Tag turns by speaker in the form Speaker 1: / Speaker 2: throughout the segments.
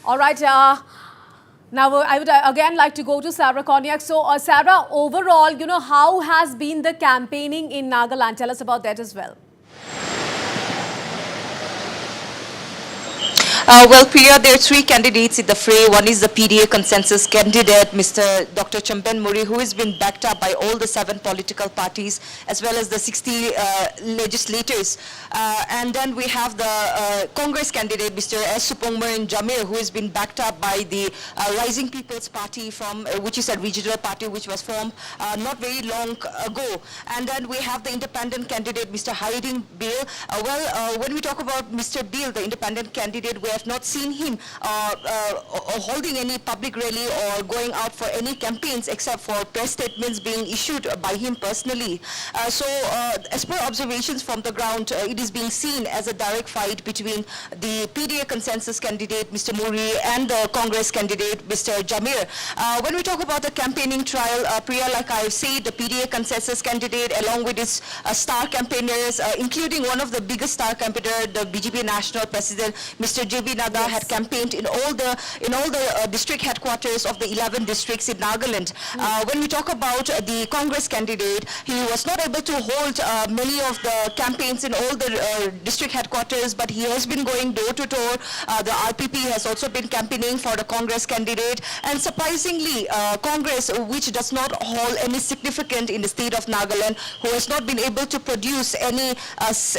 Speaker 1: All right. Now, I would again like to go to Sarah Konyak. So, Sarah, overall, how has been the campaigning in Nagaland? Tell us about that as well.
Speaker 2: Well, Priya, there are three candidates in the fray. One is the PDA consensus candidate, Mr. Dr. Chamben Muri, who has been backed up by all the 7 political parties, as well as the 60 legislators. And then we have the Congress candidate, Mr. S. Supongmer Jamir, who has been backed up by the Rising People's Party, which is a regional party which was formed not very long ago. And then we have the independent candidate, Mr. Hiding Bill. When we talk about Mr. Bill, the independent candidate, we have not seen him holding any public rally or going out for any campaigns except for press statements being issued by him personally. So as per observations from the ground, it is being seen as a direct fight between the PDA consensus candidate, Mr. Muri, and the Congress candidate, Mr. Jamir. When we talk about the campaigning trial, Priya, like I said, the PDA consensus candidate, along with its star campaigners, including one of the biggest star campaigner, the BJP national president, Mr. J.B. Naga, had campaigned in all the district headquarters of the 11 districts in Nagaland. When we talk about the Congress candidate, he was not able to hold many of the campaigns in all the district headquarters, but he has been going door to door. The RPP has also been campaigning for the Congress candidate, and surprisingly, Congress, which does not hold any significance in the state of Nagaland, who has not been able to produce any,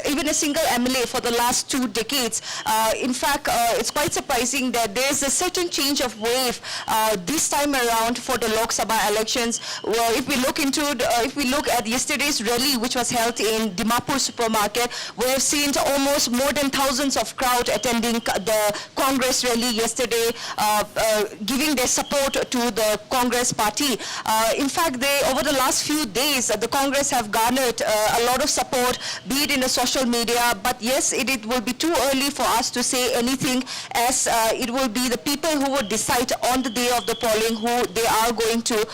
Speaker 2: even a single MLA for the last 2 decades. In fact, it's quite surprising that there is a certain change of wave this time around for the Lok Sabha elections. Well, if we look at yesterday's rally, which was held in Dimapur supermarket, we have seen almost more than thousands of crowd attending the Congress rally yesterday, giving their support to the Congress party. In fact, over the last few days, the Congress have garnered a lot of support, be it in the social media. But yes, it will be too early for us to say anything, as it will be the people who will decide on the day of the polling who they are going to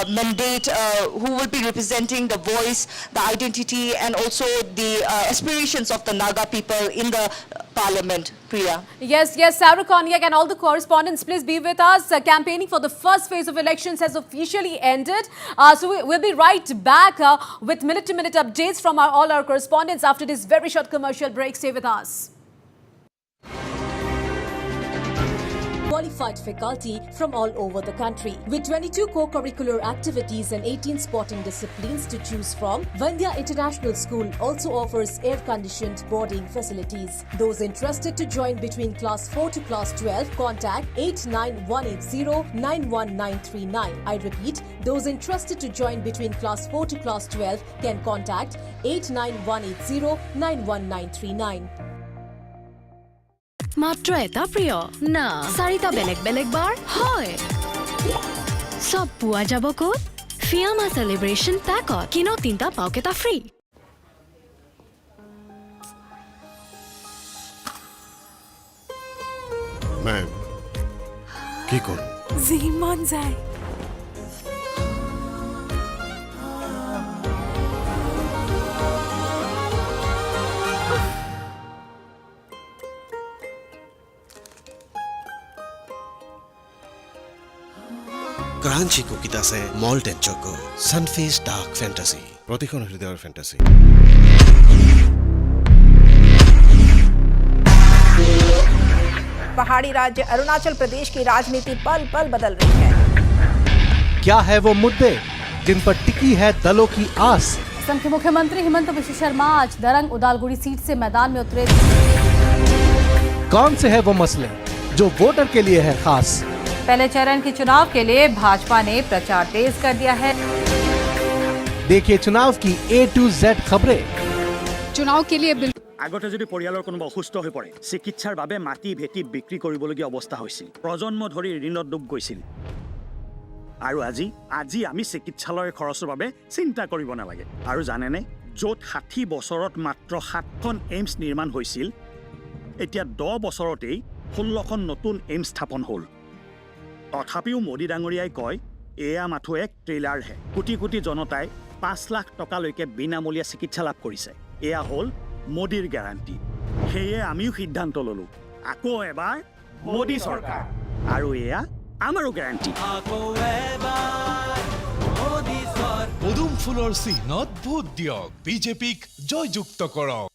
Speaker 2: mandate, who will be representing the voice, the identity, and also the aspirations of the Naga people in the parliament. Priya.
Speaker 1: Yes, Sarah Konyak and all the correspondents, please be with us. Campaigning for the first phase of elections has officially ended. So we'll be right back with minute-to-minute updates from all our correspondents after this very short commercial break. Stay with us. Qualified faculty from all over the country. With 22 co-curricular activities and 18 sporting disciplines to choose from, Vandya International School also offers air-conditioned boarding facilities. Those interested to join between class 4 to class 12, contact 89180-91939. I repeat, those interested to join between class 4 to class 12 can contact 89180-91939.
Speaker 3: মাত্ৰ এটা প্ৰিয় না 4টা বেলেগ বেলেগ বাৰ হয় সব পোৱা যাব ক'ত ফিয়ামা সেলিব্রেশন প্যাকত কিনো 3টা পাওকেটা ফ্ৰী
Speaker 4: मैम কি কৰো
Speaker 3: জিমন যায়
Speaker 4: क्रांची कुकिता से malt and choco Sunfeast dark fantasy प्रतिक्षण हृदय फैंटेसी
Speaker 5: पहाड़ी राज्य अरुणाचल प्रदेश की राजनीति पल पल बदल रही है।
Speaker 6: क्या है वो मुद्दे जिन पर टिकी है दलों की आस?
Speaker 1: असम के मुख्यमंत्री हिमंत बिश्व शर्मा आज दरंग उदालगुड़ी सीट से मैदान में उतरे।
Speaker 6: कौन से है वो मसले जो वोटर के लिए है खास?
Speaker 5: पहले चरण के चुनाव के लिए भाजपा ने प्रचार तेज कर दिया है।
Speaker 6: देखिए चुनाव की A to Z खबरें।
Speaker 5: चुनाव के लिए
Speaker 7: আগতে যদি পৰিয়ালৰ কোনোবা অসুস্থ হৈ পৰে চিকিৎসাৰ বাবে মাটি ভেটি বিক্ৰী কৰিবলগীয়া অৱস্থা হৈছিল প্ৰজন্ম ধৰি ঋণত ডুব গৈছিল আৰু আজি আমি চিকিৎসালয়ৰ খৰচৰ বাবে চিন্তা কৰিব নালাগে আৰু জানেনে য'ত 60 বছৰত মাত্ৰ 7খন এইমছ নিৰ্মাণ হৈছিল এতিয়া 10 বছৰতেই 16খন নতুন এইমছ স্থাপন হ'ল তথাপিও মোদী ডাঙৰীয়াই কয় এয়া মাথো এক ট্ৰেইলাৰ হে কোটি কোটি জনতাই 5 লাখ টকালৈকে বিনামূলীয়া চিকিৎসা লাভ কৰিছে এয়া হ'ল মোদীৰ গ্যাৰান্টি হেয়ে আমিও সিদ্ধান্ত ললো আকৌ এবাৰ মোদী চৰকাৰ আৰু এয়া আমাৰো গ্যাৰাণ্টি
Speaker 8: পদুম ফুলৰ চিহ্নত ভোট দিয়ক বিজেপিক জয়যুক্ত কৰক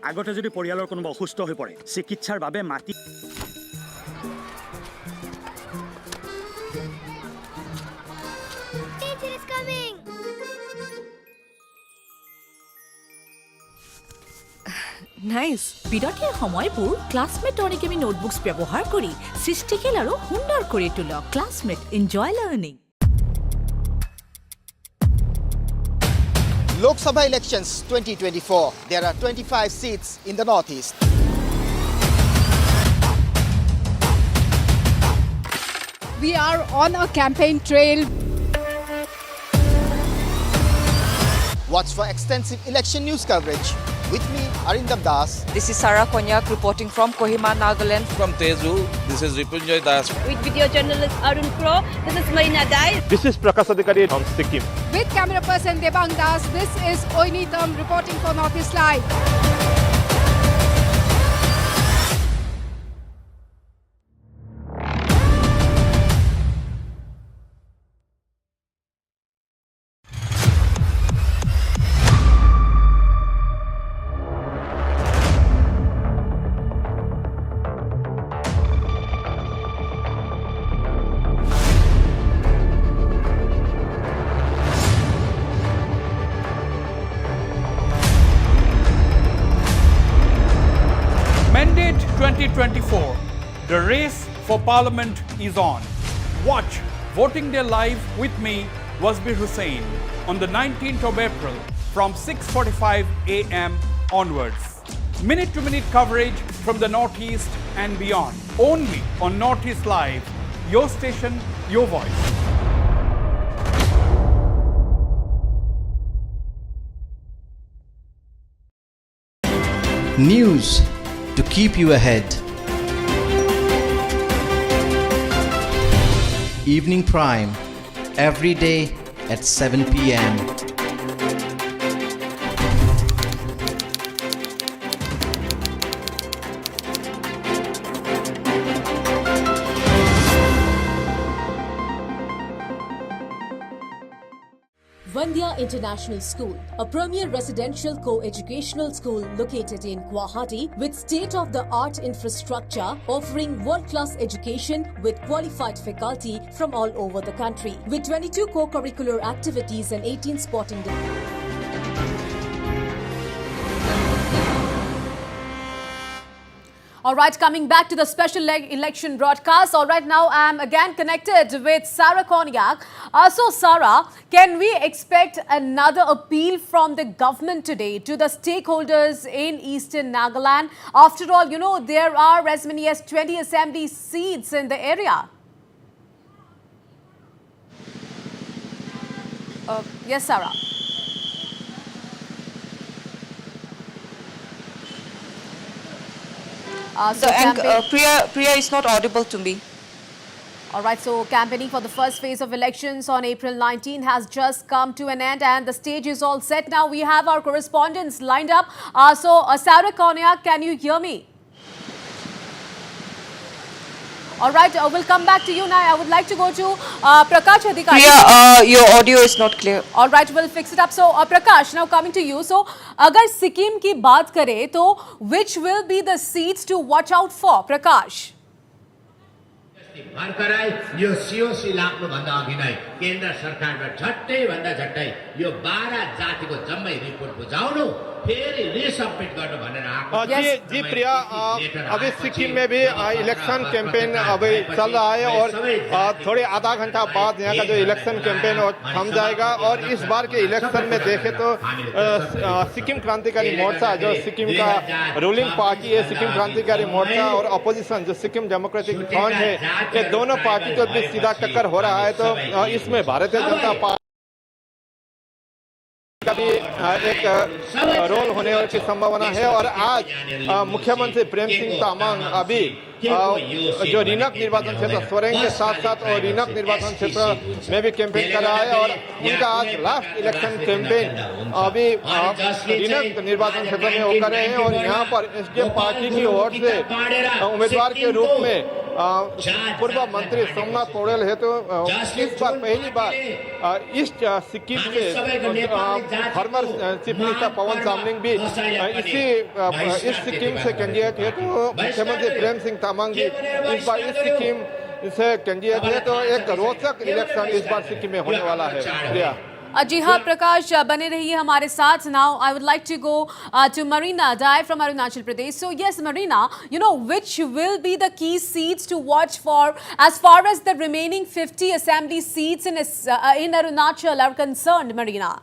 Speaker 7: আগতে যদি পৰিয়ালৰ কোনোবা অসুস্থ হৈ পৰে চিকিৎসাৰ বাবে মাটি
Speaker 9: নাইস বিৰতিৰ সময়বোৰ ক্লাছমেট অনিকেমি নোটবুকস ব্যৱহাৰ কৰি সৃষ্টিশীল আৰু সুন্দৰ কৰি তোলক classmate enjoy learning
Speaker 10: Lok Sabha elections 2024. There are 25 seats in the northeast.
Speaker 11: We are on a campaign trail.
Speaker 10: Watch for extensive election news coverage. With me, Arindam Das.
Speaker 2: This is Sarah Konyak reporting from Kohima, Nagaland.
Speaker 12: From Tezu, this is Ripunjoy Das.
Speaker 13: With video journalist Arun Pro, this is Marina Dai.
Speaker 14: This is Prakash Adhikari from Sikkim.
Speaker 11: With camera person Devang Das, this is Oinitam reporting for Northeast Live.
Speaker 15: Mandate 2024. The race for Parliament is on. Watch Voting Day Live with me, Wasbir Hussain, on the 19th of April from 6:45 a.m. onwards. Minute-to-minute coverage from the Northeast and beyond. Only on Northeast Live. Your station, your voice.
Speaker 6: News to keep you ahead. Evening Prime, every day at 7 p.m.
Speaker 1: Vandya International School, a premier residential co-educational school located in Guwahati with state-of-the-art infrastructure offering world-class education with qualified faculty from all over the country. With 22 co-curricular activities and 18 sporting
Speaker 5: All right, coming back to the special election broadcast. All right, now I'm again connected with Sarah Konyak. So, Sarah, can we expect another appeal from the government today to the stakeholders in eastern Nagaland? After all, you know, there are as many as 20 assembly seats in the area. Yes, Sarah.
Speaker 2: Priya is not audible to me.
Speaker 5: All right, so campaigning for the first phase of elections on April 19 has just come to an end and the stage is all set. Now we have our correspondents lined up. Sarah Konyak, can you hear me? All right, we'll come back to you now. I would like to go to Prakash Adhikari.
Speaker 2: Priya, your audio is not clear.
Speaker 5: All right, we'll fix it up. So, Prakash, now coming to you. So, agar Sikkim ki baat kare, to which will be the seats to watch out for, Prakash?
Speaker 16: भर्खरै यो COC लाग्नुभन्दा अघि नै केन्द्र सरकारमा झट्टै भन्दा झट्टै यो 12 जातिको जम्मै रिपोर्ट बुझाउनु फेरि रिसबमिट गर्नु भनेर आएको
Speaker 14: जी प्रिया अभी सिक्किम में भी इलेक्शन कैंपेन अभी चल रहा है और थोड़े आधा घंटा बाद यहाँ का जो इलेक्शन कैंपेन थम जाएगा और इस बार के इलेक्शन में देखें तो सिक्किम क्रांतिकारी मोर्चा जो सिक्किम का रूलिंग पार्टी है सिक्किम क्रांतिकारी मोर्चा और अपोजिशन जो सिक्किम डेमोक्रेटिक फ्रंट है ये दोनों पार्टी के बीच सीधा टक्कर हो रहा है तो इसमें भारतीय जनता पार्टी का भी एक रोल होने की संभावना है और आज मुख्यमंत्री प्रेम सिंह तामांग अभी जो रीनक निर्वाचन क्षेत्र सोरेंग के साथ साथ और रीनक निर्वाचन क्षेत्र में भी कैंपेन करा है और उनका आज लास्ट इलेक्शन कैंपेन अभी रीनक निर्वाचन क्षेत्र में होकर रहे हैं और यहाँ पर एसडीएफ पार्टी की ओर से उम्मीदवार के रूप में पूर्व मंत्री सोमनाथ पौडेल है तो इस बार पहली बार ईस्ट सिक्किम से फॉर्मर चीफ मिनिस्टर पवन चामलिंग भी इसी ईस्ट सिक्किम से कैंडिडेट है तो मुख्यमंत्री प्रेम सिंह तामांग भी इस बार ईस्ट सिक्किम से कैंडिडेट है तो एक रोचक इलेक्शन इस बार सिक्किम में होने वाला है। प्रिया
Speaker 5: जी हाँ प्रकाश, बने रहिए हमारे साथ. Now I would like to go to Marina Dai from Arunachal Pradesh. So yes, Marina, you know, which will be the key seats to watch for as far as the remaining 50 assembly seats in Arunachal are concerned, Marina?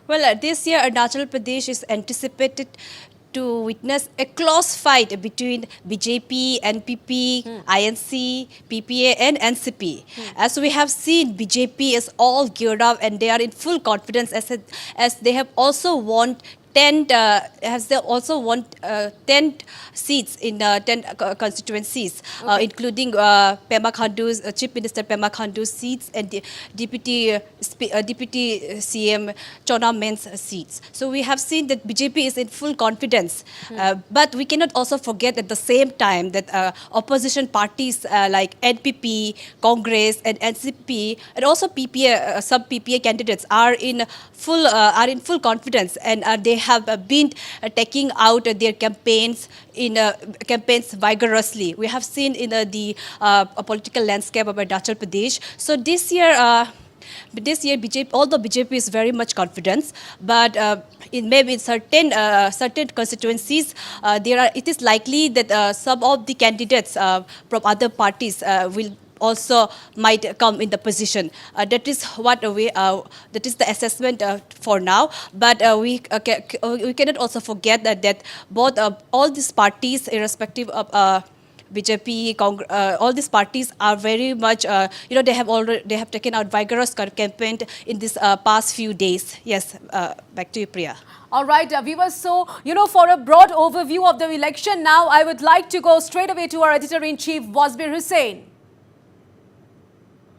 Speaker 13: Well, this year Arunachal Pradesh is anticipated to witness a close fight between BJP, NPP, INC, PPA and NCP. As we have seen, BJP is all geared up and they are in full confidence as they have also won 10 seats in 10 constituencies, including Pema Khandu's Chief Minister Pema Khandu's seats and Deputy CM Chona Men's seats. So we have seen that BJP is in full confidence, but we cannot also forget at the same time that opposition parties like NPP, Congress, and NCP, and also PPA, some PPA candidates are in full confidence and they have been taking out their campaigns vigorously. We have seen in the political landscape of Arunachal Pradesh. So this year BJP, although BJP is very much confident, but in certain constituencies, it is likely that some of the candidates from other parties will also might come in the position. That is the assessment for now. But we cannot also forget that both all these parties, irrespective of BJP, all these parties are very much, they have taken out vigorous campaign in this past few days. Yes, back to you, Priya.
Speaker 5: All right, viewers, so, for a broad overview of the election, now I would like to go straight away to our Editor-in-Chief, Wasbir Hussain.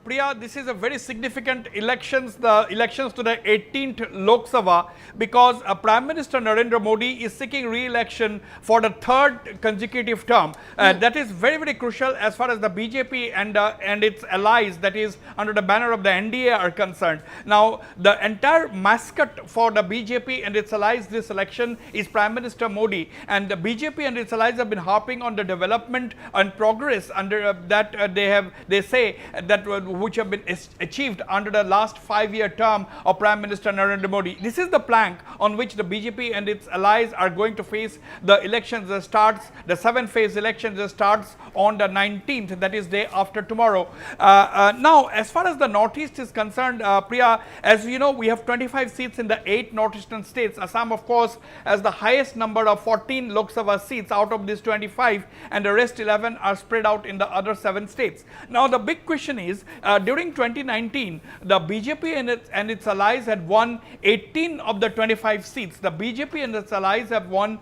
Speaker 15: Priya, this is a very significant elections, the elections to the 18th Lok Sabha, because Prime Minister Narendra Modi is seeking re-election for the third consecutive term. That is very, very crucial as far as the BJP and its allies, that is under the banner of the NDA, are concerned. Now, the entire mascot for the BJP and its allies this election is Prime Minister Modi, and the BJP and its allies have been harping on the development and progress under that they say that which have been achieved under the last 5-year term of Prime Minister Narendra Modi. This is the plank on which the BJP and its allies are going to face the elections that starts, the 7th-phase elections that starts on the 19th, that is day after tomorrow. Now, as far as the Northeast is concerned, Priya, as you know, we have 25 seats in the 8 Northeastern states. Assam, of course, has the highest number of 14 Lok Sabha seats out of these 25, and the rest 11 are spread out in the other 7 states. Now, the big question is, during 2019, the BJP and its allies had won 18 of the 25 seats. The BJP and its allies had won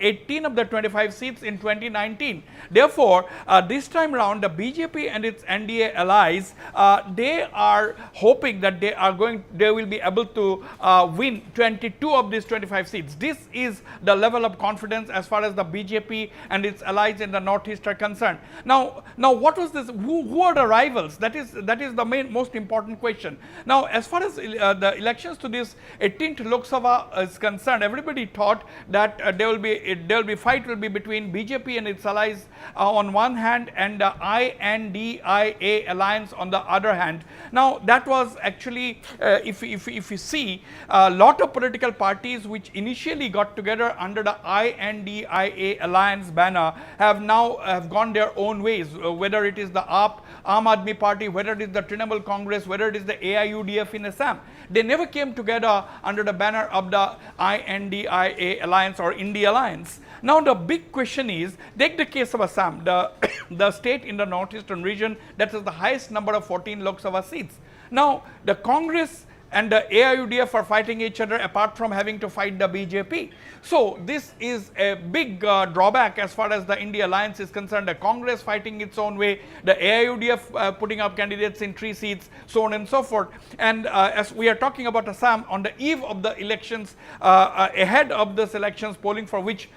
Speaker 15: 18 of the 25 seats in 2019. Therefore, this time round, the BJP and its NDA allies, they are hoping that they will be able to win 22 of these 25 seats. This is the level of confidence as far as the BJP and its allies in the Northeast are concerned. Now, what was this? Who are the rivals? That is the most important question. Now, as far as the elections to this 18th Lok Sabha is concerned, everybody thought that fight will be between BJP and its allies on one hand and the INDIA alliance on the other hand. Now, that was actually, if you see, a lot of political parties which initially got together under the INDIA alliance banner have gone their own ways, whether it is the Aam Aadmi Party, whether it is the Trinamool Congress, whether it is the AIUDF in Assam. They never came together under the banner of the INDIA alliance or India alliance. Now, the big question is, take the case of Assam, the state in the northeastern region that has the highest number of 14 Lok Sabha seats. Now, the Congress and the AIUDF are fighting each other apart from having to fight the BJP. So this is a big drawback as far as the India alliance is concerned. The Congress fighting its own way, the AIUDF putting up candidates in 3 seats, so on and so forth. And as we are talking about Assam, on the eve of the elections, ahead of this elections, polling for which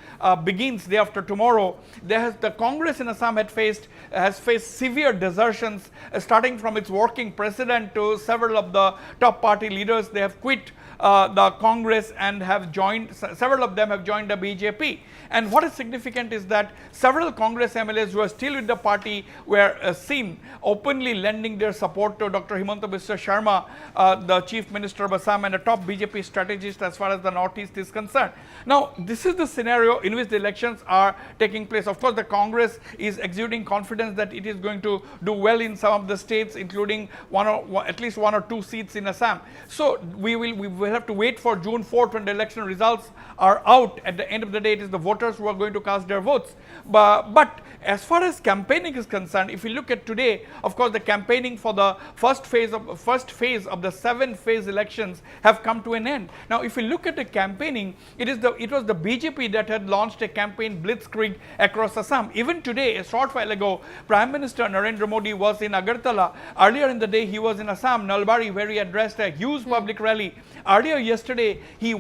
Speaker 15: begins day after tomorrow, the Congress in Assam has faced severe desertions, starting from its working president to several of the top party leaders. They have quit the Congress and have joined, several of them have joined the BJP. And what is significant is that several Congress MLAs who are still with the party were seen openly lending their support to Dr. Himanta Biswa Sharma, the Chief Minister of Assam and a top BJP strategist as far as the Northeast is concerned. Now, this is the scenario in which the elections are taking place. Of course, the Congress is exuding confidence that it is going to do well in some of the states, including at least 1 or 2 seats in Assam. So we will have to wait for June 4th when the election results are out. At the end of the day, it is the voters who are going to cast their votes. But as far as campaigning is concerned, if you look at today, of course, the campaigning for the first phase of the 7-phase elections have come to an end. Now, if you look at the campaigning, it was the BJP that had launched a campaign blitzkrieg across Assam. Even today, a short while ago, Prime Minister Narendra Modi was in Agartala. Earlier in the day, he was in Assam, Nalbari, where he addressed a huge public rally. Earlier yesterday, he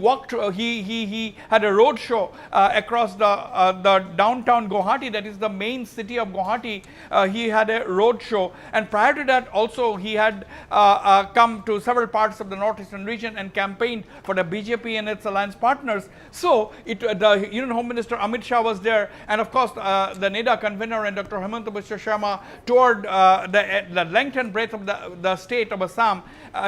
Speaker 15: had a road show across the downtown Guwahati, that is the main city of Guwahati. He had a road show, and prior to that also he had come to several parts of the northeastern region and campaigned for the BJP and its alliance partners. So the Union Home Minister Amit Shah was there, and of course the NEDA convener and Dr. Himanta Biswa Sharma toured the length and breadth of the state of Assam,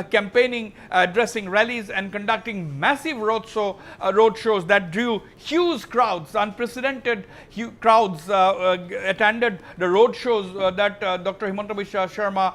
Speaker 15: campaigning, addressing rallies and conducting massive road shows that drew huge crowds. Unprecedented crowds attended the road shows that Dr. Himanta Biswa Sharma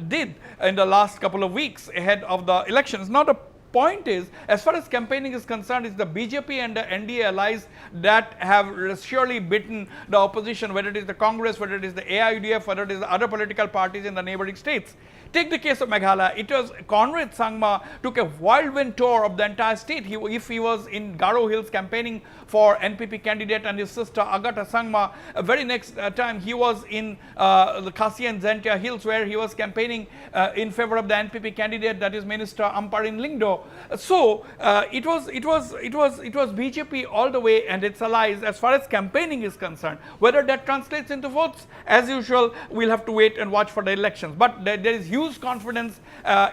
Speaker 15: did in the last couple of weeks ahead of the elections. Now, the point is, as far as campaigning is concerned, it's the BJP and the NDA allies that have surely beaten the opposition, whether it is the Congress, whether it is the AIUDF, whether it is the other political parties in the neighboring states. Take the case of Meghalaya. It was Conrad Sangma took a whirlwind tour of the entire state. If he was in Garo Hills campaigning for NPP candidate and his sister Agata Sangma, very next time he was in the Khasi and Zentia Hills, where he was campaigning in favor of the NPP candidate, that is Minister Amparin Lingdo. So it was BJP all the way and its allies as far as campaigning is concerned. Whether that translates into votes, as usual, we'll have to wait and watch for the elections. But there is huge confidence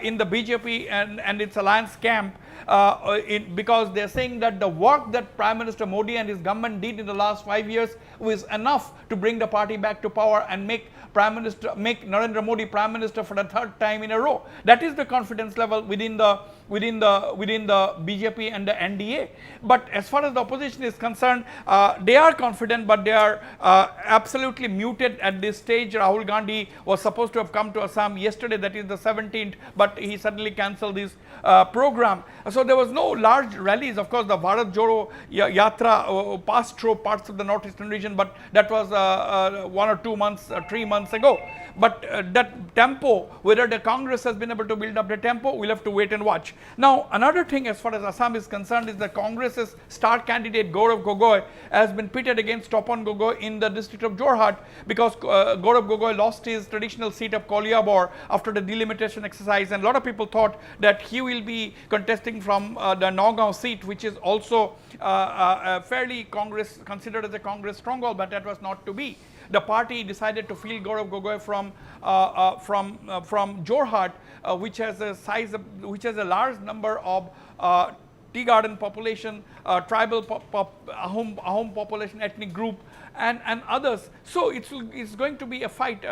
Speaker 15: in the BJP and its alliance camp, because they're saying that the work that Prime Minister Modi and his government did in the last 5 years was enough to bring the party back to power and make Narendra Modi Prime Minister for the 3rd time in a row. That is the confidence level within the BJP and the NDA. But as far as the opposition is concerned, they are confident, but they are absolutely muted at this stage. Rahul Gandhi was supposed to have come to Assam yesterday, that is the 17th, but he suddenly cancelled his program. So there was no large rallies. Of course, the Bharat Jodo Yatra passed through parts of the northeastern region, but that was 1 or 2 months, 3 months ago. But that tempo, whether the Congress has been able to build up the tempo, we'll have to wait and watch. Now, another thing as far as Assam is concerned is the Congress's star candidate Gaurav Gogoi has been pitted against Topan Gogoi in the district of Jorhat, because Gaurav Gogoi lost his traditional seat of Koliabor after the delimitation exercise, and a lot of people thought that he will be contesting from the Nagaland seat, which is also fairly considered as a Congress stronghold, but that was not to be. The party decided to field Gaurav Gogoi from Jorhat, which has a large number of tea garden population, tribal Ahom population, ethnic group, and others. So it's going to be a fight,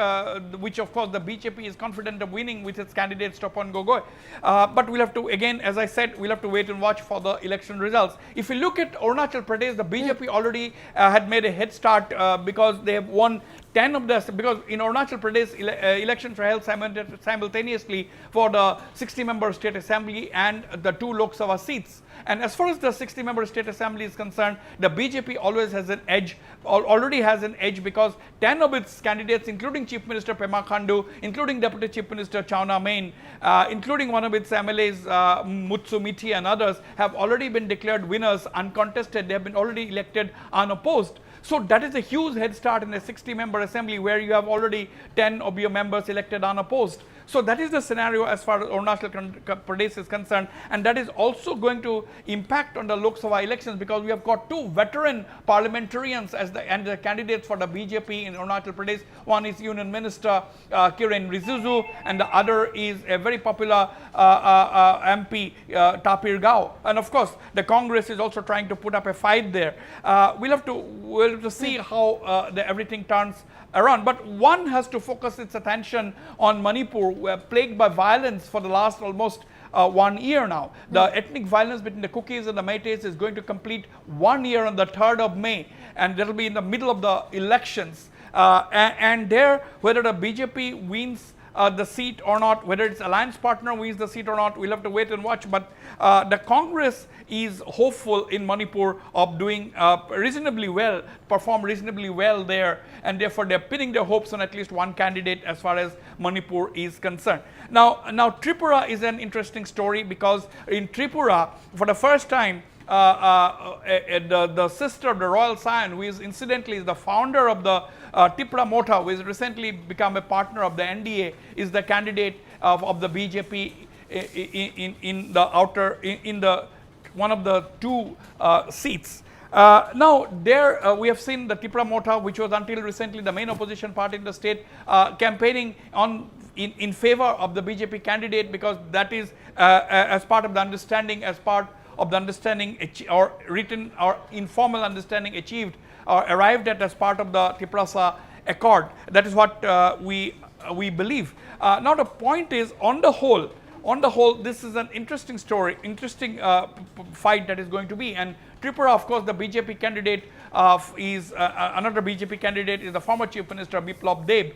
Speaker 15: which of course the BJP is confident of winning with its candidate Topan Gogoi. But we'll have to, again, as I said, we'll have to wait and watch for the election results. If you look at Arunachal Pradesh, the BJP already had made a head start because they have won 10 of the, because in Arunachal Pradesh, elections are held simultaneously for the 60-member state assembly and the 2 Lok Sabha seats. And as far as the 60-member state assembly is concerned, the BJP always has an edge, already has an edge, because 10 of its candidates, including Chief Minister Pema Khandu, including Deputy Chief Minister Chawna Main, including one of its MLAs, Mutsu Mithi and others, have already been declared winners uncontested. They have been already elected unopposed. So that is a huge head start in a 60-member assembly where you have already 10 of your members elected unopposed. So that is the scenario as far as Arunachal Pradesh is concerned, and that is also going to impact on the Lok Sabha elections, because we have got 2 veteran parliamentarians as the candidates for the BJP in Arunachal Pradesh. One is Union Minister Kiren Rijiju, and the other is a very popular MP Tapir Gao. And of course, the Congress is also trying to put up a fight there. We'll have to see how everything turns around. But one has to focus its attention on Manipur, plagued by violence for the last almost 1 year now. The ethnic violence between the Kukis and the Meiteis is going to complete 1 year on the 3rd of May, and that will be in the middle of the elections. And there, whether the BJP wins the seat or not, whether its alliance partner wins the seat or not, we'll have to wait and watch. But the Congress is hopeful in Manipur of doing reasonably well, perform reasonably well there, and therefore they're pinning their hopes on at least one candidate as far as Manipur is concerned. Now Tripura is an interesting story, because in Tripura, for the first time, the sister of the royal scion, who is incidentally is the founder of the Tipra Motha, who has recently become a partner of the NDA, is the candidate of the BJP in the one of the 2 seats. Now there we have seen the Tipra Motha, which was until recently the main opposition party in the state, campaigning in favor of the BJP candidate, because that is as part of the understanding, or written or informal understanding achieved or arrived at as part of the Tiprasa Accord. That is what we believe. Now the point is, on the whole, this is an interesting story, interesting fight that is going to be. And Tripura, of course, the BJP candidate is another BJP candidate is the former Chief Minister Biplab Deb.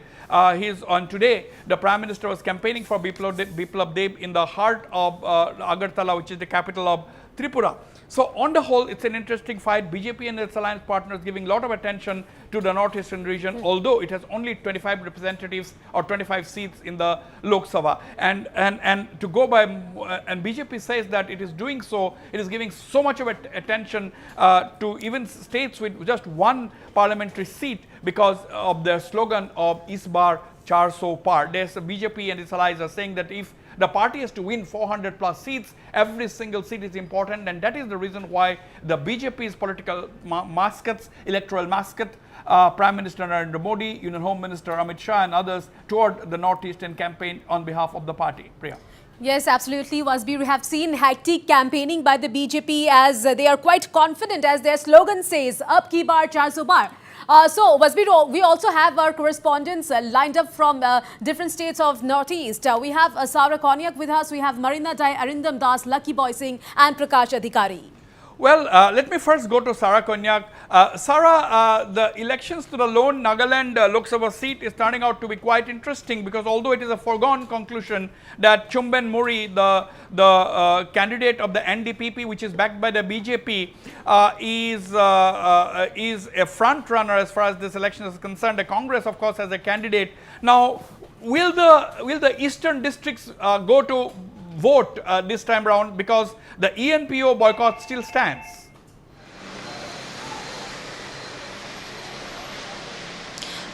Speaker 15: Today, the Prime Minister was campaigning for Biplab Deb in the heart of Agartala, which is the capital of Tripura. So on the whole, it's an interesting fight. BJP and its alliance partners giving a lot of attention to the northeastern region, although it has only 25 representatives or 25 seats in the Lok Sabha. And to go by, and BJP says that it is doing so, it is giving so much of attention to even states with just 1 parliamentary seat, because of their slogan of Is Bar 400 Par. There's the BJP and its allies are saying that if the party has to win 400 plus seats, every single seat is important, and that is the reason why the BJP's political mascots, electoral mascot, Prime Minister Narendra Modi, Union Home Minister Amit Shah and others toward the northeastern campaign on behalf of the party. Priya.
Speaker 5: Yes, absolutely, Wasbir. We have seen hectic campaigning by the BJP as they are quite confident, as their slogan says, Ab ki baar 400 bar. So, Wasbir, we also have our correspondents lined up from different states of Northeast. We have Sara Konyak with us, we have Marina Dai, Arindam Das, Lucky Boy Singh and Prakash Adhikari.
Speaker 15: Well, let me first go to Sara Konyak. Sara, the elections to the lone Nagaland Lok Sabha seat is turning out to be quite interesting, because although it is a foregone conclusion that Chumben Muri, the candidate of the NDPP, which is backed by the BJP, is a front runner as far as this election is concerned. The Congress, of course, has a candidate. Now, will the eastern districts go to vote this time around, because the ENPO boycott still stands?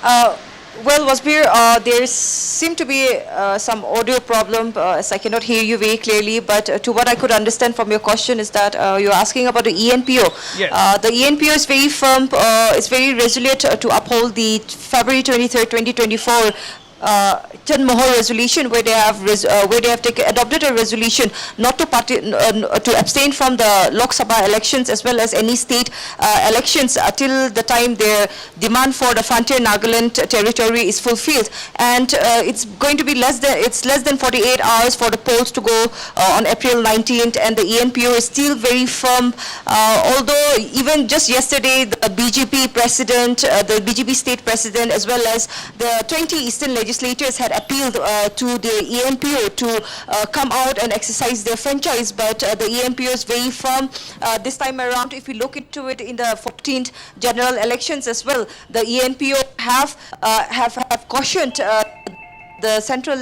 Speaker 2: Well, Wasbir, there seemed to be some audio problem, as I cannot hear you very clearly, but to what I could understand from your question is that you're asking about the ENPO.
Speaker 15: Yes.
Speaker 2: The ENPO is very firm, is very resolute to uphold the February 23rd, 2024 Chanmohor resolution, where they have adopted a resolution not to to abstain from the Lok Sabha elections as well as any state elections till the time their demand for the frontier Nagaland territory is fulfilled. And it's going to be less than 48 hours for the polls to go on April 19th, and the ENPO is still very firm. Although even just yesterday, the BJP president, the BJP state president, as well as the 20 Eastern legislators had appealed to the ENPO to come out and exercise their franchise, but the ENPO is very firm this time around. If we look into it in the 14th general elections as well, the ENPO have cautioned the central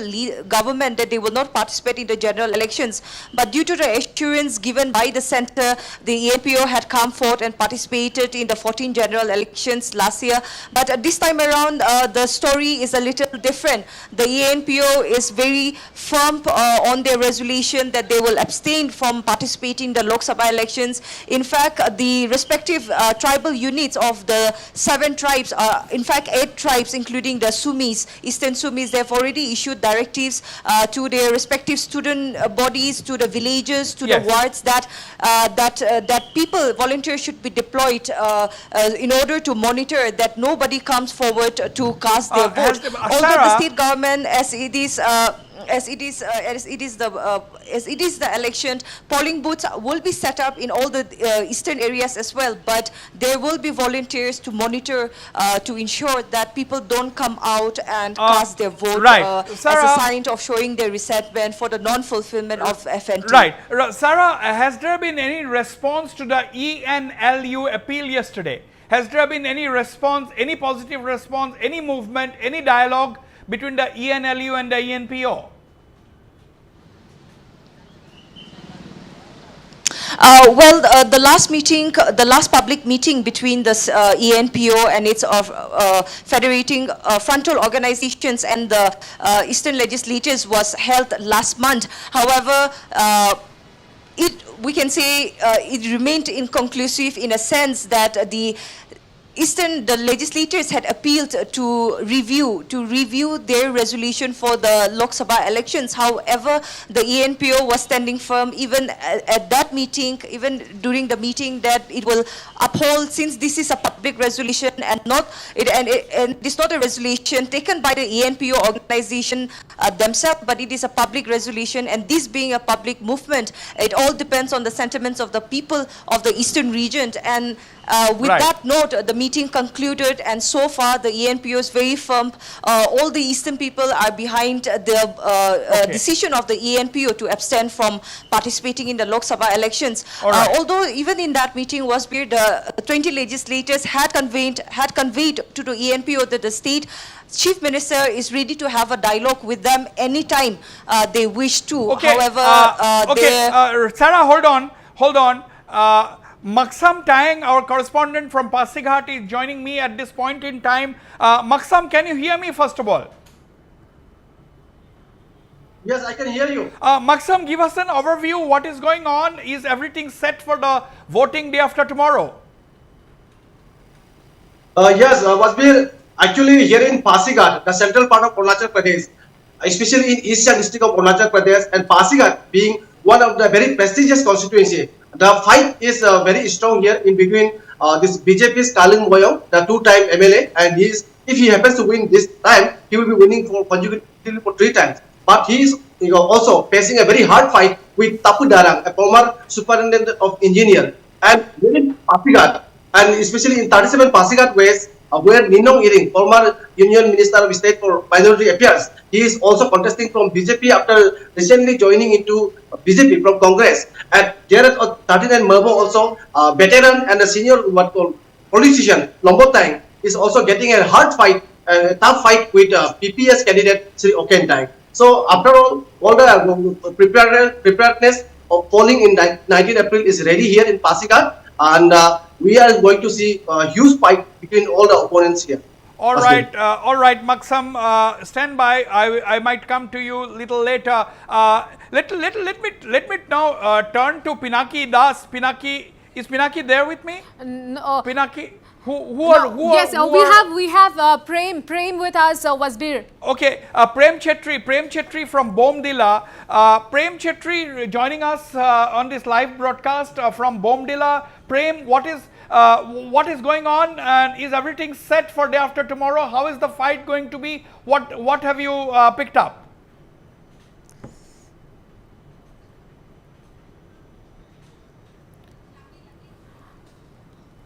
Speaker 2: government that they will not participate in the general elections. But due to the assurance given by the center, the ENPO had come forth and participated in the 14 general elections last year. But this time around, the story is a little different. The ENPO is very firm on their resolution that they will abstain from participating in the Lok Sabha elections. In fact, the respective tribal units of the 7 tribes, in fact 8 tribes, including the Sumis, Eastern Sumis, they have already issued directives to their respective student bodies, to the villages, to the wards, that people, volunteers, should be deployed in order to monitor that nobody comes forward to cast their vote. Although the state government, as it is the election, polling booths will be set up in all the eastern areas as well, but there will be volunteers to monitor to ensure that people don't come out and cast their vote as a sign of showing their resentment for the non-fulfillment of FNT.
Speaker 15: Right. Sarah, has there been any response to the ENLU appeal yesterday? Has there been any response, any positive response, any movement, any dialogue between the ENLU and the ENPO?
Speaker 2: The last public meeting between the ENPO and its federating frontal organizations and the Eastern legislators was held last month. However, we can say it remained inconclusive in a sense that the legislators had appealed to review their resolution for the Lok Sabha elections. However, the ENPO was standing firm even at that meeting, even during the meeting, that it will uphold, since this is a public resolution and it's not a resolution taken by the ENPO organization themselves, but it is a public resolution, and this being a public movement, it all depends on the sentiments of the people of the eastern region. And with that note, the meeting concluded, and so far the ENPO is very firm. All the eastern people are behind the decision of the ENPO to abstain from participating in the Lok Sabha elections. Although even in that meeting was where the 20 legislators had conveyed to the ENPO that the state Chief Minister is ready to have a dialogue with them anytime they wish to. However,
Speaker 15: Sarah, hold on. Maksam Tang, our correspondent from Pasighat, is joining me at this point in time. Maksam, can you hear me first of all?
Speaker 17: Yes, I can hear you.
Speaker 15: Maksam, give us an overview. What is going on? Is everything set for the voting day after tomorrow?
Speaker 17: Yes, Wasbir, actually here in Pasighat, the central part of Arunachal Pradesh, especially in eastern district of Arunachal Pradesh, and Pasighat being one of the very prestigious constituency, the fight is very strong here in between this BJP's Kaling Boyong, the 2-time MLA, and if he happens to win this time, he will be winning consecutively for 3 times. But he is also facing a very hard fight with Tapu Darang, a former superintendent of engineer. And within Pasighat, and especially in 37 Pasighat West, where Ninong Iring, former Union Minister of State for Minority Affairs, he is also contesting from BJP after recently joining into BJP from Congress. And there at 39 Merbo also, veteran and a senior politician, Lombotang, is also getting a hard fight, a tough fight with PPS candidate Sri Okentang. So after all the preparedness of polling in 19 April is ready here in Pasighat, and we are going to see a huge fight between all the opponents here.
Speaker 15: All right, Maksam, stand by. I might come to you a little later. Let me now turn to Pinaki Das. Pinaki, is Pinaki there with me?
Speaker 5: No.
Speaker 15: Pinaki.
Speaker 5: We have Prem with us, Wasbir.
Speaker 15: Okay, Prem Chetri from Bomdila. Prem Chetri joining us on this live broadcast from Bomdila. Prem, what is going on, and is everything set for day after tomorrow? How is the fight going to be? What have you picked up?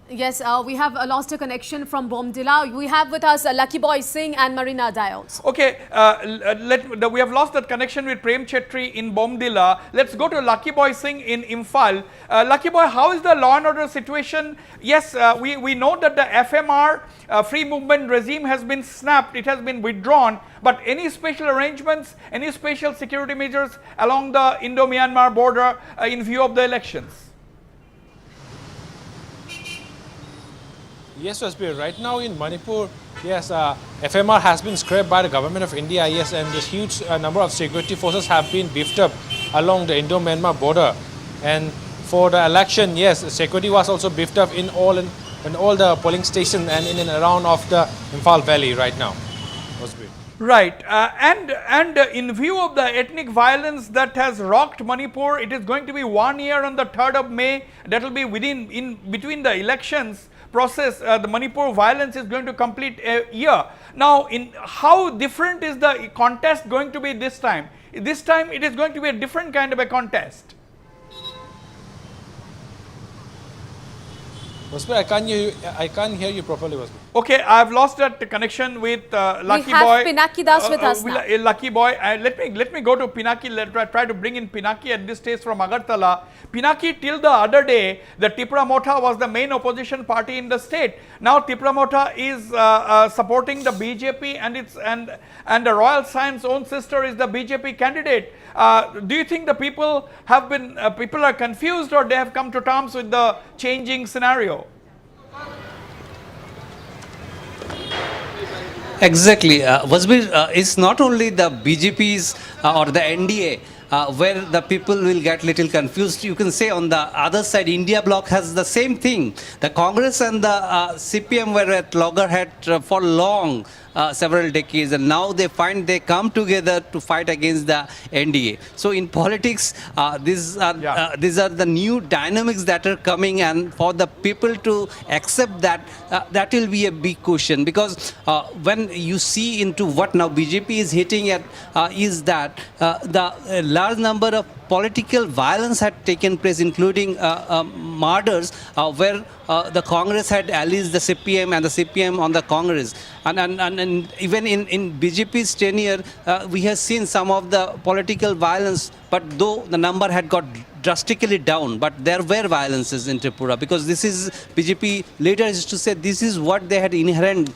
Speaker 5: Yes, we have lost a connection from Bomdila. We have with us Lucky Boy Singh and Marina Dials.
Speaker 15: Okay, we have lost that connection with Prem Chetri in Bomdila. Let's go to Lucky Boy Singh in Imphal. Lucky Boy, how is the law and order situation? Yes, we know that the FMR, free movement regime, has been snapped. It has been withdrawn. But any special arrangements, any special security measures along the Indo-Myanmar border in view of the elections?
Speaker 18: Yes, Wasbir. Right now in Manipur, yes, FMR has been scrapped by the government of India, yes, and this huge number of security forces have been beefed up along the Indo-Myanmar border. And for the election, yes, security was also beefed up in all the polling stations and in and around of the Imphal Valley right now. Wasbir.
Speaker 15: Right, and in view of the ethnic violence that has rocked Manipur, it is going to be 1 year on the 3rd of May. That will be between the elections process. The Manipur violence is going to complete a year. Now, how different is the contest going to be this time? This time it is going to be a different kind of a contest.
Speaker 18: Wasbir, I can't hear you properly, Wasbir.
Speaker 15: Okay, I have lost that connection with Lucky Boy.
Speaker 5: We have Pinaki Das with us now.
Speaker 15: Lucky Boy, let me go to Pinaki. Let's try to bring in Pinaki at this stage from Agartala. Pinaki, till the other day, the Tipra Motha was the main opposition party in the state. Now Tipra Motha is supporting the BJP, and the Royal Science own sister is the BJP candidate. Do you think the people are confused, or they have come to terms with the changing scenario?
Speaker 19: Exactly. Wasbir, it's not only the BJP's or the NDA where the people will get little confused. You can say on the other side, India bloc has the same thing. The Congress and the CPM were at loggerhead for long, several decades, and now they come together to fight against the NDA. So in politics, these are the new dynamics that are coming, and for the people to accept that, that will be a big question, because when you see into what now BJP is hitting at, is that the large number of political violence had taken place, including murders, where the Congress had allied the CPM and the CPM on the Congress. And even in BJP's tenure, we have seen some of the political violence, but though the number had got drastically down, but there were violences in Tripura, because this is BJP leaders used to say this is what they had inherent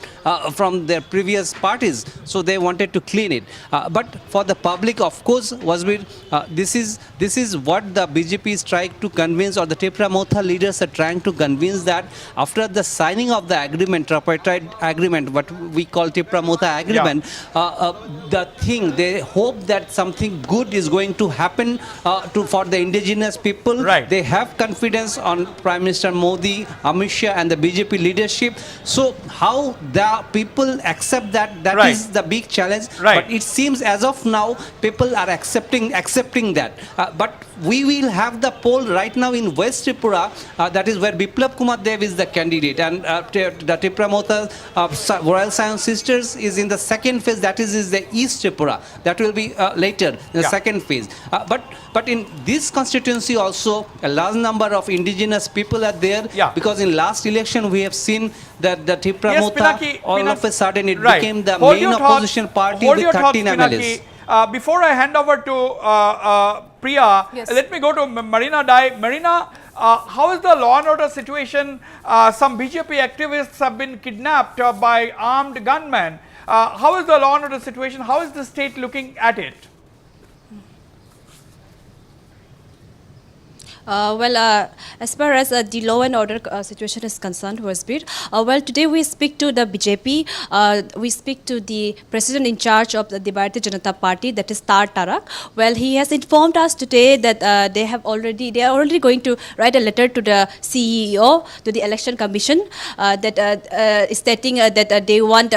Speaker 19: from their previous parties, so they wanted to clean it. But for the public, of course, this is what the BJP is trying to convince, or the Tipra Motha leaders are trying to convince, that after the signing of the agreement, tripartite agreement, what we call Tipra Motha agreement, they hope that something good is going to happen for the indigenous people. Right. They have confidence on Prime Minister Modi, Amit Shah and the BJP leadership. So how the people accept that is the big challenge. Right. But it seems as of now people are accepting that. But we will have the poll right now in West Tripura, that is where Biplab Kumar Dev is the candidate, and the Tipra Motha Royal Science Sisters is in the second phase, that is the East Tripura. That will be later in the second phase. But in this constituency also, a large number of indigenous people are there, because in last election we have seen that the Tipra Motha, all of a sudden it became the main opposition party with 13 MLAs.
Speaker 15: Before I hand over to Priya, let me go to Marina Dai. Marina, how is the law and order situation? Some BJP activists have been kidnapped by armed gunmen. How is the law and order situation? How is the state looking at it?
Speaker 13: As far as the law and order situation is concerned, Wasbir, today we speak to the BJP, we speak to the president in charge of the Bharatiya Janata Party, that is Tar Tarak. Well, he has informed us today that they are already going to write a letter to the CEO, to the Election Commission, stating that they want.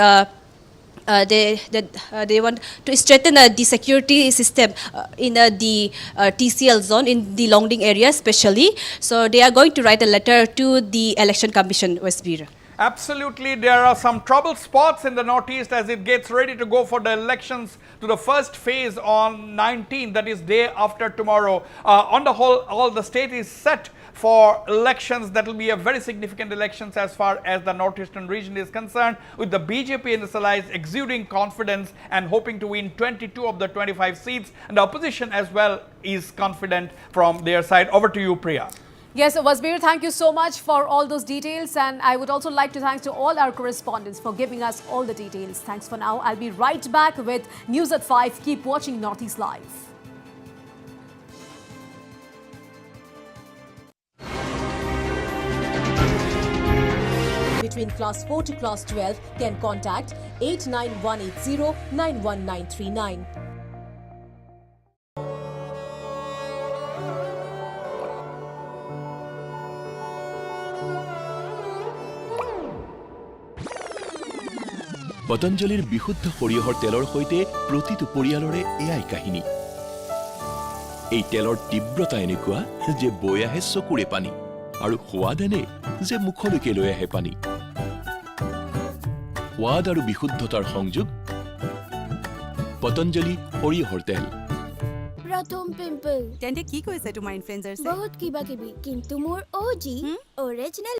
Speaker 13: They want to strengthen the security system in the TCL zone, in the Longding area especially. So they are going to write a letter to the Election Commission, Westbir.
Speaker 15: Absolutely, there are some trouble spots in the northeast as it gets ready to go for the elections to the first phase on 19th, that is day after tomorrow. On the whole, all the state is set for elections. That will be a very significant elections as far as the northeastern region is concerned, with the BJP and its allies exuding confidence and hoping to win 22 of the 25 seats, and the opposition as well is confident from their side. Over to you, Priya.
Speaker 5: Yes, Wasbir, thank you so much for all those details, and I would also like to thank to all our correspondents for giving us all the details. Thanks for now. I'll be right back with News at 5. Keep watching Northeast Live.
Speaker 1: Between class 4 to class 12 can contact 89180 91939.
Speaker 20: পতঞ্জলিৰ বিশুদ্ধ সৰিয়হৰ তেলৰ সৈতে প্ৰতিটো পৰিয়ালৰে এয়াই কাহিনী। এই তেলৰ তীব্ৰতা এনেকুৱা যে বৈ আহে চকুৰে পানী, আৰু সোৱাদ এনে যে মুখলৈকে লৈ আহে পানী। সোৱাদ আৰু বিশুদ্ধতাৰ সংযোগ পতঞ্জলি সৰিয়হৰ তেল।
Speaker 21: প্ৰথম পিম্পল তেন্তে কি কৈছে তোমাৰ ইনফ্লুৱেঞ্চাৰছে? বহুত কিবা কিবি, কিন্তু মোৰ OG অৰিজিনেল